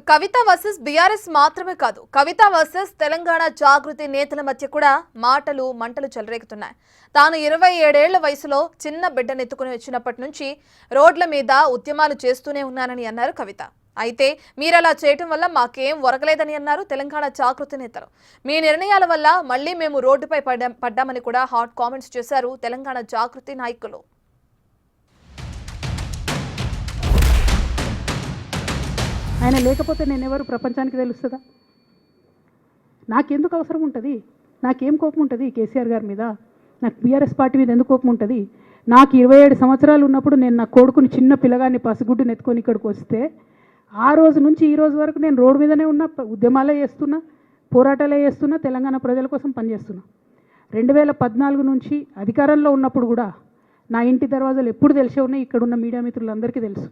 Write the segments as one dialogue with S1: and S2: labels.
S1: కవిత versus BRS మాత్రమే కాదు, కవిత versus Telangana జాగృతి నేతల మధ్య కూడా మాటలు మంటలు చెలరేగుతున్నాయి. తాను 27 ఏళ్ల వయసులో చిన్న బిడ్డనెత్తుకుని వచ్చినప్పటి నుంచి రోడ్ల మీద ఉద్యమాలు చేస్తూనే ఉన్నానని అన్నారు కవిత. అయితే మీరలా చేయటం వల్ల మాకేం ఒరగలేదని అన్నారు తెలంగాణ జాగృతి నేతలు. మీ నిర్ణయాల వల్ల మళ్లీ మేము రోడ్డుపై పడ్డామని కూడా హాట్ కామెంట్స్ చేశారు తెలంగాణ జాగృతి నాయకులు.
S2: ఆయన లేకపోతే నేను ఎవరు ప్రపంచానికి తెలుస్తుందా? నాకెందుకు అవసరం ఉంటుంది? నాకేం కోపం ఉంటుంది కేసీఆర్ గారి మీద? నాకు బీఆర్ఎస్ పార్టీ మీద ఎందుకు కోపం ఉంటుంది? నాకు 27 సంవత్సరాలు ఉన్నప్పుడు నేను నా కొడుకుని చిన్న పిల్లగాన్ని పసిగుడ్డుని ఎత్తుకొని ఇక్కడికి వస్తే ఆ రోజు నుంచి ఈ రోజు వరకు నేను రోడ్డు మీదనే ఉన్నా, ఉద్యమాలే చేస్తున్నా, పోరాటాలే చేస్తున్నా, తెలంగాణ ప్రజల కోసం పనిచేస్తున్నా. 2014 నుంచి అధికారంలో ఉన్నప్పుడు కూడా నా ఇంటి దర్వాజాలు ఎప్పుడు తెలిసే ఉన్నాయి. ఇక్కడున్న మీడియా మిత్రులందరికీ తెలుసు.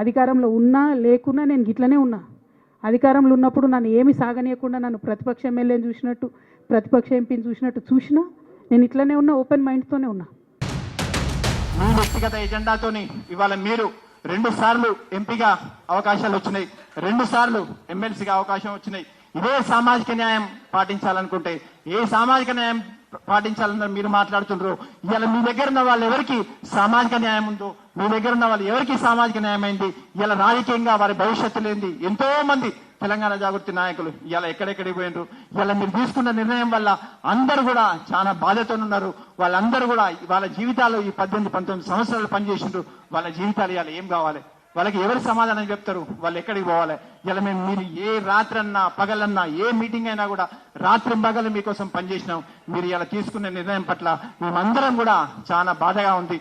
S2: అధికారంలో ఉన్నా లేకున్నా నేను గిట్లనే ఉన్నా. అధికారంలో ఉన్నప్పుడు నన్ను ఏమి సాగనీయకుండా నన్ను ప్రతిపక్ష ఎమ్మెల్యేని చూసినట్టు, ప్రతిపక్ష ఎంపీని చూసినా నేను ఇట్లనే ఉన్నా, ఓపెన్ మైండ్తోనే ఉన్నా.
S3: మీ వ్యక్తిగత ఎజెండాతోని ఇవాళ మీరు 2 సార్లు ఎంపీగా అవకాశాలు వచ్చినాయి, 2 సార్లు ఎమ్మెల్సీగా అవకాశం వచ్చినాయి. ఇదే సామాజిక న్యాయం పాటించాలనుకుంటే ఏ సామాజిక న్యాయం పాటించాలని మీరు మాట్లాడుతున్నారు? ఇవాళ మీ దగ్గర ఉన్న వాళ్ళు ఎవరికి సామాజిక న్యాయం ఉందో, మీ దగ్గర ఉన్న వాళ్ళు ఎవరికి సామాజిక న్యాయం అయింది? ఇవాళ రాజకీయంగా వారి భవిష్యత్తు లేనిది ఎంతో మంది తెలంగాణ జాగృతి నాయకులు ఇవాళ ఎక్కడెక్కడికి పోయినారు. ఇవాళ మీరు తీసుకున్న నిర్ణయం వల్ల అందరూ కూడా చాలా బాధతో ఉన్నారు. వాళ్ళందరూ కూడా వాళ్ళ జీవితాలు ఈ 18-19 సంవత్సరాలు పనిచేసిండ్రు. వాళ్ళ జీవితాలు ఇవాళ ఏం కావాలి? వాళ్ళకి ఎవరు సమాధానం చెప్తారు? వాళ్ళు ఎక్కడికి పోవాలి? ఇలా మీరు ఏ రాత్రన్నా పగలన్నా ఏ మీటింగ్ అయినా కూడా రాత్రి పగలు మీకోసం పనిచేసినాం. మీరు ఇలా తీసుకున్న నిర్ణయం పట్ల మేమందరం కూడా చాలా బాధగా ఉంది.